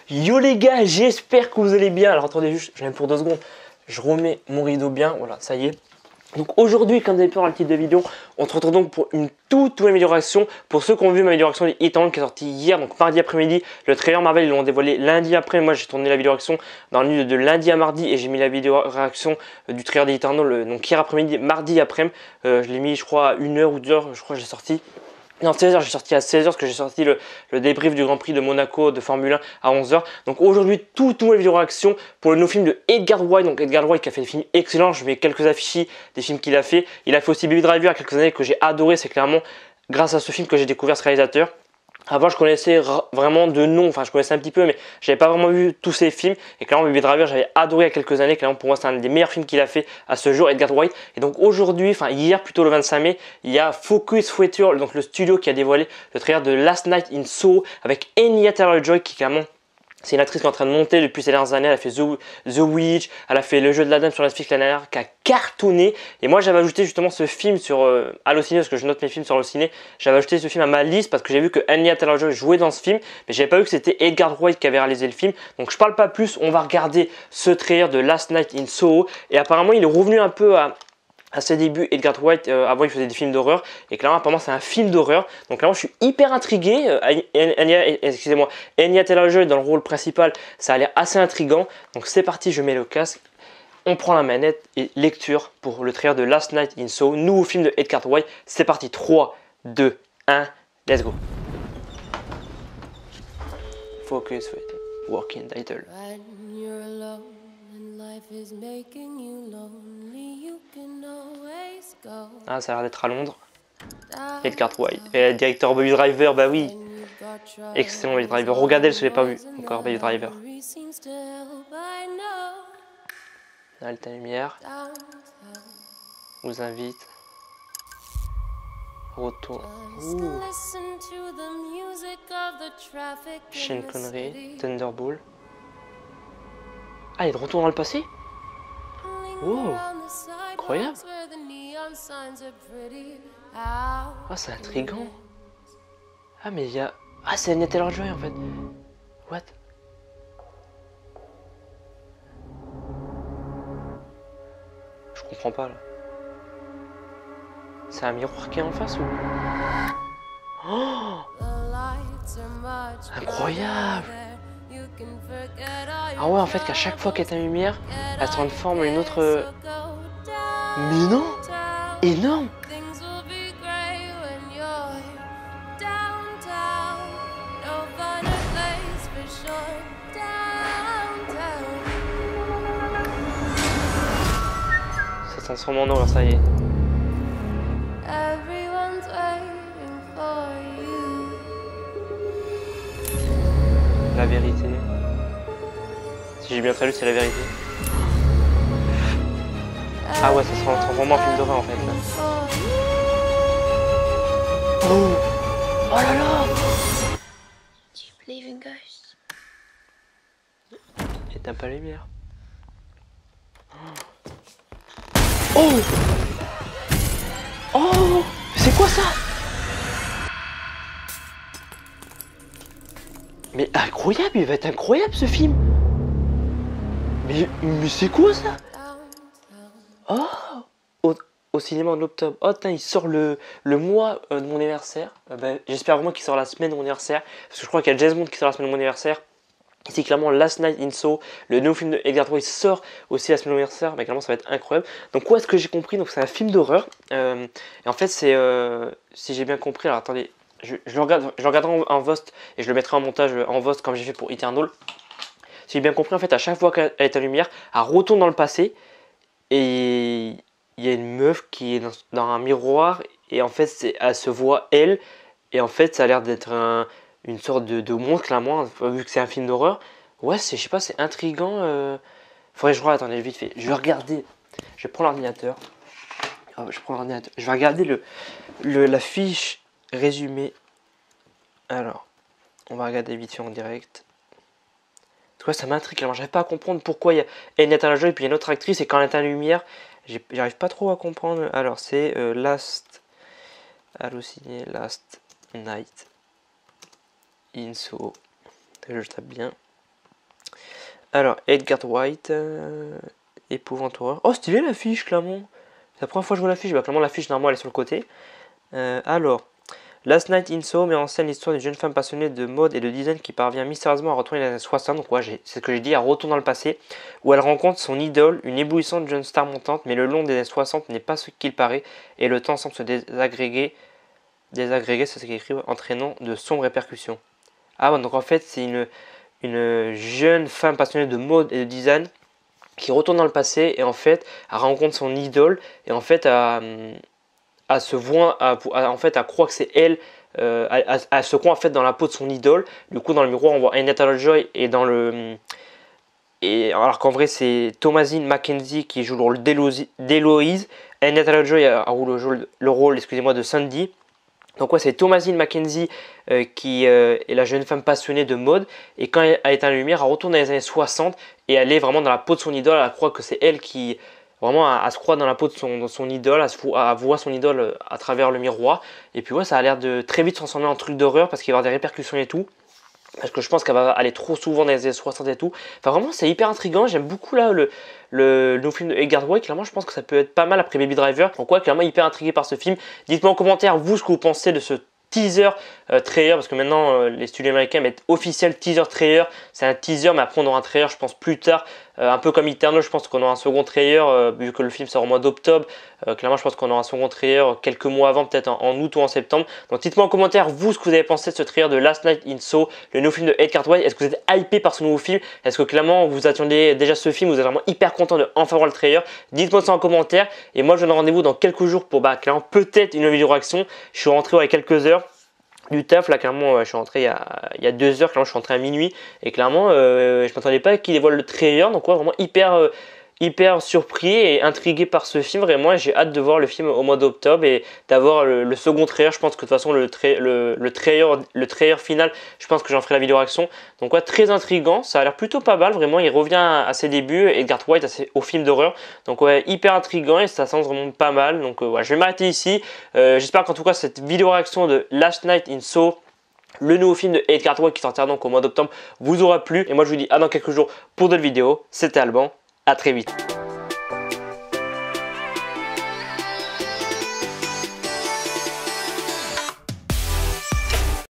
Yo les gars, j'espère que vous allez bien. Alors attendez juste, je viens pour 2 secondes. Je remets mon rideau bien, voilà, ça y est. Donc aujourd'hui, comme vous avez pu voir le titre de vidéo, on se retrouve donc pour une toute nouvelle vidéo réaction. Pour ceux qui ont vu ma vidéo réaction de Eternal qui est sortie hier, donc mardi après-midi, le trailer Marvel, ils l'ont dévoilé lundi après. Moi j'ai tourné la vidéo réaction dans la nuit de lundi à mardi et j'ai mis la vidéo réaction du trailer d'Eternal donc hier après-midi, mardi après-midi. Je l'ai mis je crois à 1h ou 2h, je crois que j'ai sorti. Non, 16h, j'ai sorti à 16h parce que j'ai sorti le débrief du Grand Prix de Monaco de Formule 1 à 11h. Donc aujourd'hui, toute nouvelle vidéo réaction pour le nouveau film de Edgar Wright. Donc Edgar Wright qui a fait des films excellents. Je mets quelques affiches des films qu'il a fait. Il a fait aussi Baby Driver il y a quelques années que j'ai adoré. C'est clairement grâce à ce film que j'ai découvert ce réalisateur. Avant, je connaissais vraiment de nom, enfin je connaissais un petit peu, mais j'avais pas vraiment vu tous ses films. Et clairement, Baby Driver, j'avais adoré il y a quelques années. Clairement, pour moi, c'est un des meilleurs films qu'il a fait à ce jour, Edgar Wright. Et donc aujourd'hui, enfin hier plutôt le 25 mai, il y a Focus Features, donc le studio qui a dévoilé le trailer de Last Night in Soho avec Anya Taylor-Joy qui clairement. C'est une actrice qui est en train de monter depuis ces dernières années. Elle a fait The Witch, elle a fait Le Jeu de la Dame sur Netflix l'année dernière, qui a cartonné. Et moi, j'avais ajouté justement ce film sur Allociné, parce que je note mes films sur Allociné. J'avais ajouté ce film à ma liste parce que j'ai vu que Anya Taylor-Joy jouait dans ce film, mais j'avais pas vu que c'était Edgar Wright qui avait réalisé le film. Donc je parle pas plus, on va regarder ce trailer de Last Night in Soho. Et apparemment, il est revenu un peu à ses débuts. Edgar Wright, avant il faisait des films d'horreur et clairement apparemment c'est un film d'horreur, donc clairement je suis hyper intrigué. Anya Taylor-Joy dans le rôle principal, ça a l'air assez intriguant, donc c'est parti, je mets le casque, on prend la manette et lecture pour le trailer de Last Night in Soho, nouveau film de Edgar Wright. C'est parti, 3, 2, 1, let's go. Focus, working title. Ah, ça a l'air d'être à Londres. Edgar Wright. Et le directeur Baby Driver, bah oui. Excellent Baby Driver. Regardez-le si vous l'avez pas vu encore, Baby Driver. Alta lumière. Vous invite. Retour. Sean Connery. Thunderball. Ah, il est de retour dans le passé. Oh, incroyable. Ah, c'est intriguant. Ah, mais il y a... Ah, c'est Anya Taylor-Joy en fait. What? Je comprends pas là. C'est un miroir qui est en face ou... Oh, incroyable. Ah ouais, en fait qu'à chaque fois qu'elle est en lumière, elle se transforme en une autre... Mais non! Énorme! Ça se transforme en or, ça y est. La vérité. Si j'ai bien traduit, c'est la vérité. Ah ouais, ça se transforme vraiment en film d'horreur en fait là. Oh! Oh là là! Do you believe in ghosts? Éteins pas la lumière. Oh! Oh! C'est quoi ça? Mais incroyable, il va être incroyable ce film! Mais c'est quoi ça? Oh! Au cinéma en octobre. Oh, il sort le mois de mon anniversaire. J'espère vraiment qu'il sort la semaine de mon anniversaire. Parce que je crois qu'il y a James Bond qui sort la semaine de mon anniversaire. Ici, clairement, Last Night in Soho, le nouveau film de Edgar Wright sort aussi la semaine de mon anniversaire. Mais clairement, ça va être incroyable. Donc, où est-ce que j'ai compris? Donc, c'est un film d'horreur. Et en fait, c'est. Si j'ai bien compris, alors attendez. Je le regarderai en Vost et je le mettrai en montage en Vost comme j'ai fait pour Eternal. Si j'ai bien compris, en fait, à chaque fois qu'elle est en lumière, elle retourne dans le passé. Et il y a une meuf qui est dans un miroir et en fait elle se voit elle et en fait ça a l'air d'être une sorte de monstre clairement vu que c'est un film d'horreur. Ouais, je sais pas, c'est intriguant. Faudrait que je regarde, attendez vite fait. Je vais regarder, je prends l'ordinateur. Je vais regarder la fiche résumée. Alors, on va regarder vite fait en direct. Parce que ça m'intrigue, alors j'arrive pas à comprendre pourquoi il y a Anya Taylor-Joy et puis il y a une autre actrice et quand elle est en lumière, j'arrive pas trop à comprendre. Alors c'est Last Night in Soho. Je tape bien. Alors, Edgar Wright, épouvante horreur. Oh, stylé l'affiche, clairement. C'est la première fois que je vois l'affiche. Bah, clairement, l'affiche, normalement, elle est sur le côté. Alors, Last Night in Soho met en scène l'histoire d'une jeune femme passionnée de mode et de design qui parvient mystérieusement à retourner dans les années 60. Donc, ouais, c'est ce que j'ai dit, elle retourne dans le passé, où elle rencontre son idole, une éblouissante jeune star montante. Mais le long des années 60 n'est pas ce qu'il paraît et le temps semble se désagréger, c'est ce qui est écrit, entraînant de sombres répercussions. Ah, bon, donc en fait, c'est une jeune femme passionnée de mode et de design qui retourne dans le passé et en fait, elle rencontre son idole et en fait, à se voir, en fait, à croire que c'est elle, à se croire en fait dans la peau de son idole. Du coup, dans le miroir, on voit Anya Taylor-Joy et alors qu'en vrai, c'est Thomasine Mackenzie qui joue le rôle d'Héloïse. Anya Taylor-Joy a le rôle, excusez-moi, de Sandy. Donc ouais, c'est Thomasine Mackenzie qui est la jeune femme passionnée de mode. Et quand elle est à la lumière, elle retourne dans les années 60 et elle est vraiment dans la peau de son idole. Elle croit que c'est elle qui, vraiment, à se croire dans la peau de son idole, à voir son idole à travers le miroir. Et puis ouais, ça a l'air de très vite transformer en truc d'horreur parce qu'il va y avoir des répercussions et tout. Parce que je pense qu'elle va aller trop souvent dans les années 60 et tout. Enfin vraiment c'est hyper intriguant. J'aime beaucoup là le nouveau film de Edgar Wright. Clairement je pense que ça peut être pas mal après Baby Driver. Donc ouais, clairement hyper intrigué par ce film. Dites-moi en commentaire vous ce que vous pensez de ce teaser trailer. Parce que maintenant les studios américains mettent officiel teaser trailer. C'est un teaser mais après on aura un trailer je pense plus tard. Un peu comme Eternal, je pense qu'on aura un second trailer vu que le film sort au mois d'octobre. Clairement je pense qu'on aura un second trailer quelques mois avant, peut-être en août ou en septembre. Donc dites-moi en commentaire vous ce que vous avez pensé de ce trailer de Last Night in Soho, le nouveau film de Edgar Wright. Est-ce que vous êtes hypé par ce nouveau film? Est-ce que clairement vous attendiez déjà ce film? Vous êtes vraiment hyper content de enfin voir le trailer? Dites-moi ça en commentaire. Et moi je vous donne rendez-vous dans quelques jours pour clairement peut-être une vidéo réaction. Je suis rentré il y a quelques heures du taf là, clairement je suis rentré il y a 2 heures, clairement je suis rentré à minuit et clairement je m'attendais pas qu'il dévoile le trailer. Donc ouais, vraiment hyper surpris et intrigué par ce film vraiment, et j'ai hâte de voir le film au mois d'octobre et d'avoir le second trailer. Je pense que de toute façon le trailer final, je pense que j'en ferai la vidéo réaction. Donc ouais, très intriguant, ça a l'air plutôt pas mal vraiment. Il revient à ses débuts, Edgar Wright, au film d'horreur. Donc ouais, hyper intriguant et ça sent vraiment pas mal. Donc ouais, je vais m'arrêter ici. J'espère qu'en tout cas cette vidéo réaction de Last Night in Soho, le nouveau film de Edgar Wright qui sortira donc au mois d'octobre, vous aura plu. Et moi je vous dis à dans quelques jours pour d'autres vidéos. C'était Alban, à très vite.